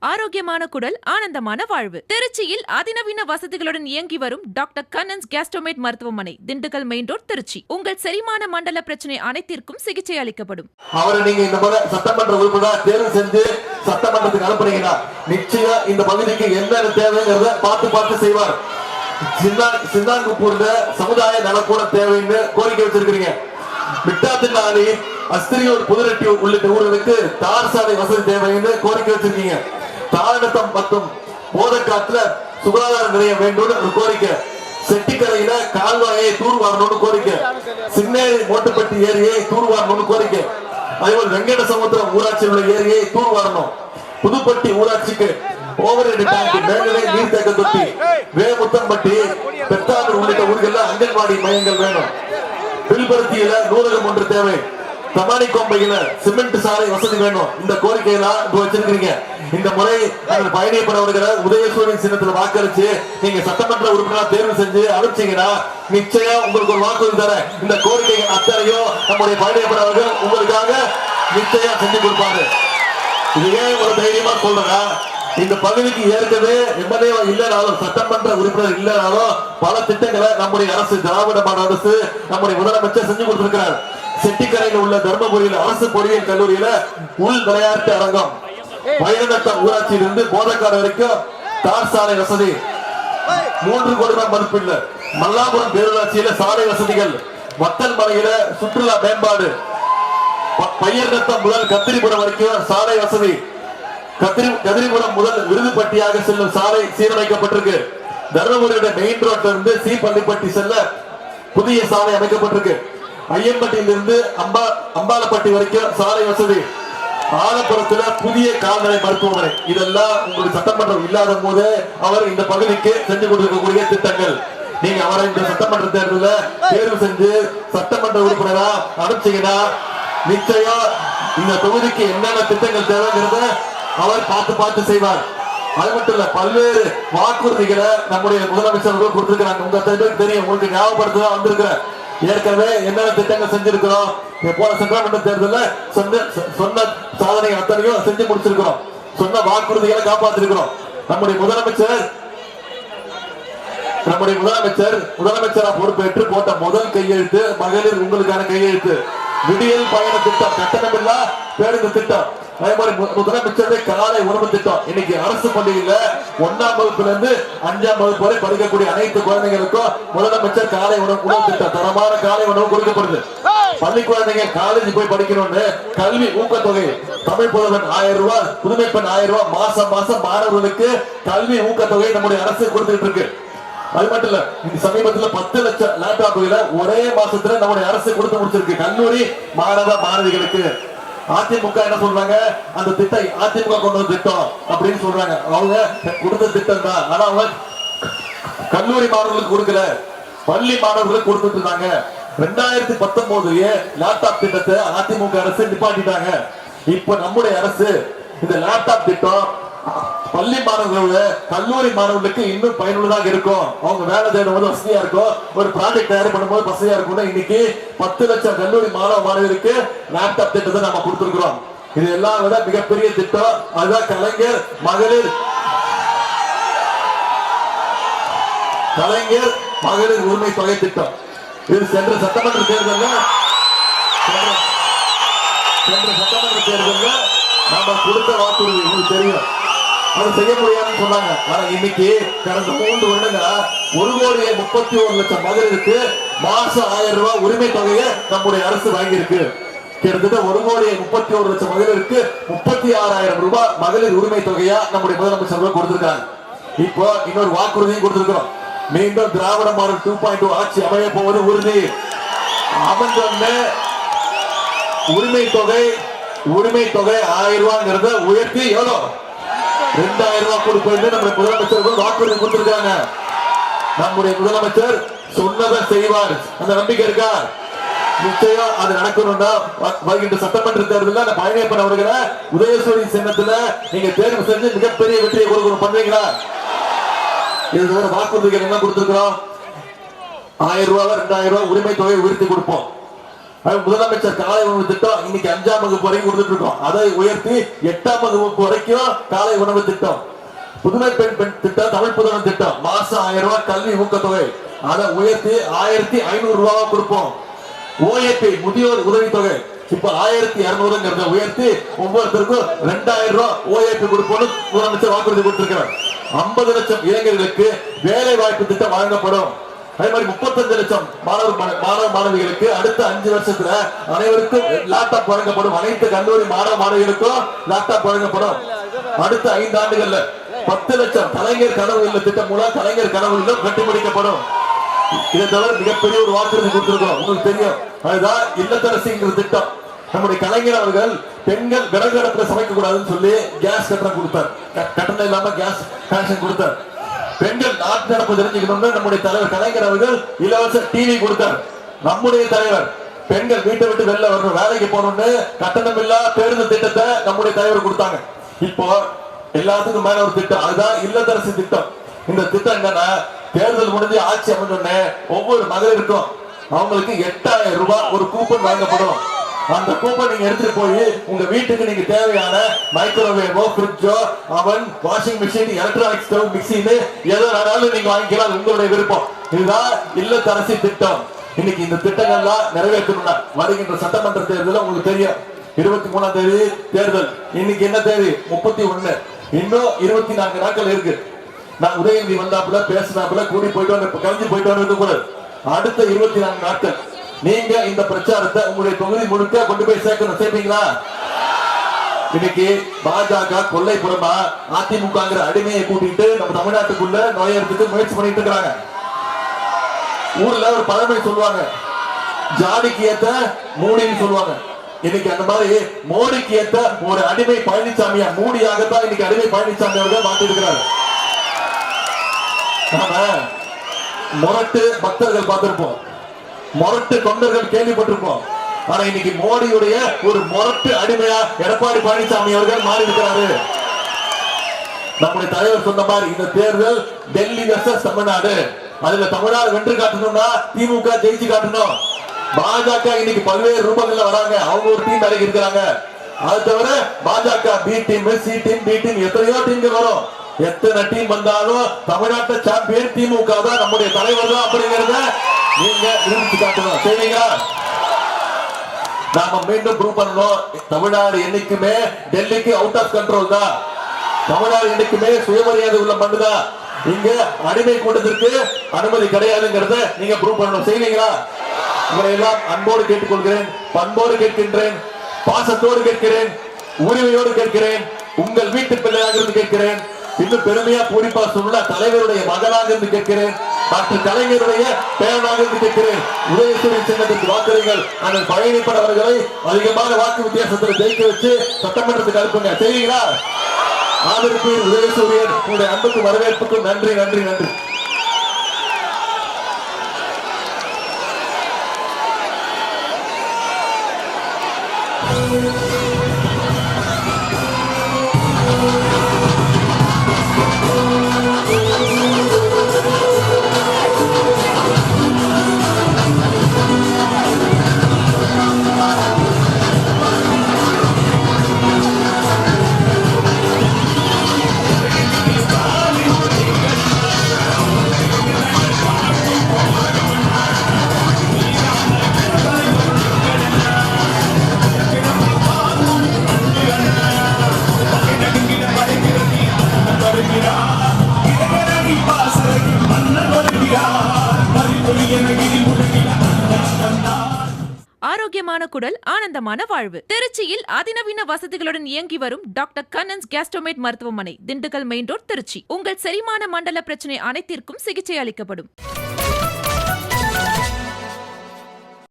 ஆரோக்கியமான குடல், ஆனந்தமான வாழ்வு. திருச்சியில் அதிநவீன வசதிகளுடன் இயங்கி வரும் டாக்டர் கண்ணன்ஸ் கேஸ்ட்ரோமேட் மருத்துவமனை, திண்டுக்கல் மெயின் ரோட், திருச்சி. உங்கள் செரிமான மண்டல பிரச்சனை அனைத்திற்கும் சிகிச்சை அளிக்கப்படும். அவரை நீங்க இந்த முறை சட்டமன்ற உறுப்பினர் தேர்வு செஞ்சு சட்டமன்றத்துக்கு அனுப்புறீங்கன்னா நிச்சயம் இந்த பகுதிக்கு என்னென்ன தேவைங்கிறத பார்த்து செய்வார். சின்னாங்குப்பூர்ல சமுதாய நலக்கூட தேவைன்னு கோரிக்கை வச்சிருக்கீங்க. மிட்டாத்தினாலி, அஸ்திரியூர், புதுரெட்டி உள்ளிட்ட ஊர்களுக்கு தார் சாலை வசதி தேவைன்னு கோரிக்கை வச்சிருக்கீங்க. தாழ்நத்தம் மற்றும் போதக்காட்டுல சுகாதார நிலையம் வேண்டும் ஒரு கோரிக்கை. செட்டிக்கரையில கால்வாயை தூர்வாரணும்னு கோரிக்கை. சின்னேரி மோட்டுப்பட்டி ஏரியை தூர்வாரணும்னு கோரிக்கை. அதேபோல் வெங்கட சமுத்திரம் ஊராட்சியில் உள்ள ஏரியை தூர்வாரணும். புதுப்பட்டி ஊராட்சிக்கு ஓவர்ஹெட் டேங்க், மேல்நிலை நீர்த்தேக்க தொட்டி, வேமுத்தம்பட்டி, பெத்தாளூர் உள்ளிட்ட ஊர்கள் அங்கன்வாடி மையங்கள் வேணும். வில்பருத்தியில நூலகம் ஒன்று தேவை. தமானிக்கோம்பையில சிமெண்ட் சாலை வசதி வேணும். இந்த கோரிக்கையெல்லாம் வச்சிருக்கீங்க. இந்த முறை பயணியப்படவர்களை உதயசூரியன் சின்னத்துல வாக்களிச்சு நீங்க சட்டமன்ற உறுப்பினர் தேர்வு செஞ்சு அனுப்பிச்சீங்கன்னா நிச்சயம் உங்களுக்கு ஒரு வாக்குறுதி தர. இந்த கோரிக்கை அத்தனையும் நம்முடைய பயணியப்படவர்கள் உங்களுக்காக நிச்சயம் செஞ்சு கொடுப்பாரு. இது ஏன் ஒரு தைரியமா சொல்றா, இந்த பகுதிக்கு ஏற்கனவே எம்எல்ஏ இல்லைனாலும் சட்டமன்ற உறுப்பினர் இல்லைனாலும் பல திட்டங்களை நம்முடைய அரசு, திராவிட மாடல் அரசு, நம்முடைய முதலமைச்சர் செஞ்சு கொடுத்திருக்கிறார். செட்டிக்கரையில் உள்ள தர்மபுரியில் அரசு பொறியியல் கல்லூரியில உள் விளையாட்டு அரங்கம், வயநத்தம் ஊராட்சியிலிருந்து போதக்காடு வரைக்கும் தார் சாலை வசதி, 3 கோடி ரூபாய் மதிப்பில்ல. மல்லாபுரம் பேரூராட்சியில சாலை வசதிகள், வத்தல் மலையில சுற்றுலா மேம்பாடு, பையர்நத்தம் முதல் கத்திரிபுரம் வரைக்கும் சாலை வசதி, கதிரிபுரம் முதல் விருதுப்பட்டியாக செல்லும் சாலை சீரமைக்கப்பட்டிருக்கு. தர்மபுரியோட மெயின் ரோட்ல இருந்து சி பள்ளிப்பட்டி செல்ல புதிய சாலை அமைக்கப்பட்டிருக்கு. ஐயம்பட்டியிலிருந்து அம்பாலப்பட்டி வரைக்கும் சாலை வசதி, ஆலப்புறத்துல புதிய கால்நடை மருத்துவமனை. இதெல்லாம் உங்களுக்கு சட்டமன்றம் இல்லாத போது அவர் இந்த பகுதிக்கு செஞ்சு கொடுக்கக்கூடிய திட்டங்கள். நீங்க அவரை இந்த சட்டமன்ற தேர்தலில் தேர்வு செஞ்சு சட்டமன்ற உறுப்பினரா அனுப்பிச்சீங்கன்னா நிச்சயம் இந்த தொகுதிக்கு என்னென்ன திட்டங்கள் தேவைங்கிறத அவர் பார்த்து செய்வார். அது மட்டும் இல்ல, பல்வேறு வாக்குறுதிகளை நம்முடைய முதலமைச்சர்கள் கொடுத்திருக்கிறாங்க. உங்க தெரியும், உங்களுக்கு ஞாபகப்படுத்ததான் வந்திருக்கிற. ஏற்கனவே என்னென்ன திட்டங்கள் செஞ்சிருக்கிறோம், போன சட்டமன்ற தேர்தலில் சொன்ன சாதனை அத்தனையும் செஞ்சு முடிச்சிருக்கிறோம். சொன்ன வாக்குறுதிகளை காப்பாற்றிருக்கிறோம். நம்முடைய முதலமைச்சரா பொறுப்பேற்று போட்ட முதல் கையெழுத்து மகளிர் உங்களுக்கான கையெழுத்து. விடியல் பயண திட்டம், கட்டணமில்லா பேருந்து திட்டம். அதே மாதிரி முதலமைச்சருடைய காலை உணவு திட்டம். இன்னைக்கு அரசு பள்ளியில 1ஆம் வகுப்புல இருந்து 5ஆம் வகுப்பு வரை படிக்கக்கூடிய அனைத்து குழந்தைகளுக்கும் முதலமைச்சர் காலை உணவு திட்டம், தரமான காலை உணவு கொடுக்கப்படுது. பள்ளி குழந்தைங்க காலேஜ் போய் படிக்கணும்னு கல்வி ஊக்கத்தொகை, தமிழ் புதல்வன் 1000 ரூபாய், புதுமை பெண் 1000 ரூபாய் மாசம் மாணவர்களுக்கு கல்வி ஊக்கத்தொகை நம்முடைய அரசு கொடுத்துட்டு இருக்கு. அது மட்டும் இல்ல, இந்த சமீபத்தில் 10 லட்சம் லேப்டாப்புகளை ஒரே மாசத்துல நம்முடைய அரசு கொடுத்து முடிச்சிருக்கு கல்லூரி மாணவ மாணவிகளுக்கு. அதிமுக என்ன சொல்றாங்க, அந்த திட்டம் அதிமுக கொண்டு வந்த திட்டம் அப்படின்னு சொல்றாங்க. அவங்க கொடுத்த திட்டம் தான், ஆனா அவங்க கல்லூரி மாணவர்களுக்கு கொடுக்கல, பள்ளி மாணவர்களுக்கு கொடுத்துட்டு இருந்தாங்க. 2019 லேப்டாப் திட்டத்தை அதிமுக அரசு நிப்பாட்டிட்டாங்க. இப்ப நம்முடைய அரசு இந்த லேப்டாப் திட்டம் பள்ளி மாணவர்களோட கல்லூரி மாணவர்களுக்கு இன்னும் பயனுள்ளதாக இருக்கும். அவங்க வேலை தேடும் போது வசதியா இருக்கும், ஒரு ப்ராஜெக்ட் தயார் பண்ணும்போது வசதியா இருக்கும். இன்னைக்கு 10 லட்சம் கல்லூரி மாணவ மாணவர்களுக்கு லேப்டாப் திட்டத்தை நம்ம கொடுத்திருக்கிறோம். இது எல்லாம் விட மிகப்பெரிய திட்டம். அதுதான் கலைஞர் மகளிர் உரிமை தொகை திட்டம். இது சென்ற சட்டமன்ற தேர்தலில் நாம கொடுத்த வாக்குறுதி உங்களுக்கு தெரியும். அது செய்ய முடியாதுன்னு சொன்னாங்க. ஆனா இன்னைக்கு கடந்த 3 வருடங்களா 1,31,00,000 மகளிருக்கு மாசம் 1000 ரூபாய் உரிமை தொகையை நம்முடைய அரசு வாங்கியிருக்கு. கிட்டத்தட்ட 1,31,00,000 மகளிருக்கு 36,000 ரூபாய் மகளிர் உரிமை தொகையா நம்முடைய முதலமைச்சர்கள் கொடுத்திருக்காங்க. இப்போ இன்னொரு வாக்குறுதியும் கொடுத்திருக்கிறோம். மீண்டும் திராவிட மாடல் 2.2 ஆட்சி அமைய போவது உறுதி. அமைஞ்ச உரிமை தொகை 1000 ரூபாய்ங்கிறத உயர்த்தி எவ்வளவு 2000 ரூபாய் கொடுப்பது நம்முடைய முதலமைச்சர்கள் வாக்குறுதி கொடுத்திருக்காங்க. நம்முடைய முதலமைச்சர் சொன்னதை செய்வார், அந்த நம்பிக்கை இருக்கா? நிச்சயம் அது நடக்கணும்னா வருகின்ற சட்டமன்ற தேர்தலில் பழனியப்பன் அவர்களை உதயசூரியன் சின்னத்துல நீங்க தேர்வு செஞ்சு மிகப்பெரிய வெற்றியை கொடுக்கணும். பண்றீங்களா? இது வாக்குறுதிகள் என்ன கொடுத்திருக்கிறோம்? 1000 ரூபாய் 2000 ரூபாய் உரிமை தொகையை உயர்த்தி கொடுப்போம். முதலமைச்சர் காலை உணவு திட்டம் இன்னைக்கு 5ஆம் வகுப்பு வரைக்கும் கொடுத்துட்டு இருக்கோம். அதை உயர்த்தி 8ஆம் வகுப்பு வரைக்கும் காலை உணவு திட்டம். புதுமை பெண் திட்டம், தமிழ் புதுமை திட்டம், மாசம் 1000 ரூபாய் கல்வி ஊக்கத்தொகை, அதை உயர்த்தி 1500 ரூபாவா கொடுப்போம். ஓஏபி முதியோர் உதவித்தொகை இப்ப 1200 உயர்த்தி ஒவ்வொருத்தருக்கும் 2000 ரூபாய் ஓஏபி கொடுப்போம்னு முதலமைச்சர் வாக்குறுதி கொடுத்திருக்கிறார். 50 லட்சம் இளைஞர்களுக்கு வேலை வாய்ப்பு திட்டம் வழங்கப்படும். அதே மாதிரி 35 லட்சம் மாணவ மாணவிகளுக்கு அடுத்த 5 வருஷத்துல அனைவருக்கும் லேப்டாப் வழங்கப்படும். அனைத்து கல்லூரி மாணவ மாணவிகளுக்கும் லேப்டாப் வழங்கப்படும். அடுத்த 5 ஆண்டுகள்ல 10 லட்சம் கலைஞர் கனவு இல்ல திட்டம் மூலம் கலைஞர் கனவு இல்லம் கட்டி முடிக்கப்படும். இதை தவிர மிகப்பெரிய ஒரு வாக்குறுதி கொடுத்திருக்கோம். உங்களுக்கு தெரியும், அதுதான் இல்லத்தரசிங்கிற திட்டம். நம்முடைய கலைஞர் அவர்கள் பெண்கள் விறகு அடுப்புல சமைக்க கூடாதுன்னு சொல்லி கேஸ் கட்டணம் கொடுத்தார். கட்டணம் இல்லாம கேஸ் கனெக்ஷன் கொடுத்தார். பெண்கள் நாட்டு நடப்பு தெரிஞ்சுக்கணும்னு நம்முடைய தலைவர் கலைஞர் அவர்கள் இலவச டிவி கொடுத்தார். நம்முடைய தலைவர் பெண்கள் வீட்டை விட்டு வெளில வரணும், வேலைக்கு போகணும்னு கட்டணம் இல்லா பேருந்து திட்டத்தை நம்முடைய தலைவர் கொடுத்தாங்க. இப்போ எல்லாத்துக்கும் மேல ஒரு திட்டம், அதுதான் இல்லத்தரசி திட்டம். இந்த திட்டம் என்னன்னா, தேர்தல் முடிஞ்சு ஆட்சி அமைஞ்சோடனே ஒவ்வொரு மகளிருக்கும் அவங்களுக்கு 8000 ரூபாய் ஒரு கூப்பன் வழங்கப்படும். அந்த கூப்பன் நீங்க எடுத்துட்டு போய் உங்க வீட்டுக்கு நீங்க தேவையான மைக்ரோவேவோ, ஃப்ரிட்ஜோ, அவன், வாஷிங் மிஷின், எலக்ட்ரானிக் ஸ்டவ், மிக்சின்னு எதோ வேணாலும் நீங்க வாங்கிக்கலாம், உங்களுடைய விருப்பம். இதுதான் இல்லத்தரசி திட்டம். இன்னைக்கு இந்த திட்டங்கள்லாம் நிறைவேற்றணும்னா வருகின்ற சட்டமன்ற தேர்தல் உங்களுக்கு தெரியும், 23ஆம் தேதி தேர்தல். இன்னைக்கு என்ன தேதி? 31. இன்னும் 24 நாட்கள் இருக்கு. நான் உதயநிதி வந்தாப்புல பேசினாப்புல கூடி போயிட்டு கலைஞ்சு போயிட்டு இருக்க கூடாது. அடுத்த 24 நாட்கள் நீங்க இந்த பிரச்சாரத்தை உங்களுடைய தொகுதி முழுக்க கொண்டு போய் சேர்க்கணும். சேர்ப்பீங்களா? இன்னைக்கு பாஜக கொல்லைப்புறமா அதிமுகங்கிற அடிமையை கூட்டிட்டு நம்ம தமிழ்நாட்டுக்குள்ள நுழையறதுக்கு முயற்சி பண்ணிட்டு இருக்காங்க. ஊர்ல ஒரு பழமொழி சொல்லுவாங்க, ஜாடிக்கு ஏத்த மூடின்னு சொல்லுவாங்க. இன்னைக்கு அந்த மாதிரி மோடிக்கு ஏத்த ஒரு அடிமை பழனிசாமியா மூடியாகத்தான் இன்னைக்கு அடிமை பழனிசாமி அவர்கள் மாற்றி இருக்கிறார். நாம முரட்டு பக்தர்கள் பார்த்திருப்போம், முரட்டு தொண்டர்கள் கேள்விப்பட்டிருப்போம். ஆனா இன்னைக்கு மோடியுடைய ஒரு முரட்டு அடிமையா எடப்பாடி பழனிசாமி அவர்கள் மாறி இருக்கிறாரு. நம்முடைய தலைவர் சொன்ன மாதிரி இந்த தேர்தல் டெல்லி வெர்சஸ் தமிழ்நாடு. அதுல தமிழ்நாடு வென்று காட்டணும்னா திமுக ஜெயிச்சு காட்டணும். பாஜக இன்னைக்கு பல்வேறு ரூபங்கள்ல வராங்க, அவங்க ஒரு டீம் வேலைக்கு இருக்கிறாங்க. அது தவிர பாஜக B team, C team, D team, எத்தனையோ டீம்கள் வரும். எத்தனை டீம் வந்தாலும் தமிழ்நாட்டு சாம்பியன் திமுக தான், நம்முடைய தலைவர் தான் அப்படிங்கறத நீங்க நிரூபித்து காட்டணும். சரிங்களா? நாம மீண்டும் ப்ரூவ் பண்ணணும், தமிழ்நாடு என்னைக்குமே டெல்லிக்கு அவுட் ஆஃப் கண்ட்ரோல் தான். தமிழ்நாடு என்னைக்குமே சுயமரியாதை உள்ள மண்ணு தான். இங்க அடிமை கூட்டத்திற்கு அனுமதி கிடையாதுங்கிறத நீங்க ப்ரூவ் பண்ணணும். செய்வீங்களா? உங்களை எல்லாம் அன்போடு கேட்டுக்கொள்கிறேன், பண்போடு கேட்கின்றேன், பாசத்தோடு கேட்கிறேன், உரிமையோடு கேட்கிறேன், உங்கள் வீட்டு பிள்ளையாக இருந்து கேட்கிறேன், இன்னும் பெருமையா பூரிப்பா சொன்னா தலைவருடைய மகனாக இருந்து கேட்கிறேன், டாக்டர் கலைஞருடைய பேரனாக இருந்து கேட்கிறேன். உதயசூரியன் சின்னத்துக்கு வாக்களிங்கள். அந்த பழனிப்பட அவர்களை அதிகமான வாக்கு வித்தியாசத்தில் ஜெயிக்க வச்சு சட்டமன்றத்துக்கு அனுப்புங்க. செய்வீங்களா? ஆதரவு உதயசூரியன், உங்களுடைய அன்புக்கும் வரவேற்புக்கும் நன்றி நன்றி நன்றி. ஆரோக்கியமான குடல், ஆனந்தமான வாழ்வு. திருச்சியில் அதிநவீன வசதிகளுடன் இயங்கி வரும் டாக்டர் கண்ணன்ஸ் கேஸ்ட்ரோமேட் மருத்துவமனை, திண்டுக்கல் மெயின் ரோட், திருச்சி. உங்கள் செரிமான மண்டல பிரச்சனை அனைத்திற்கும் சிகிச்சை அளிக்கப்படும்.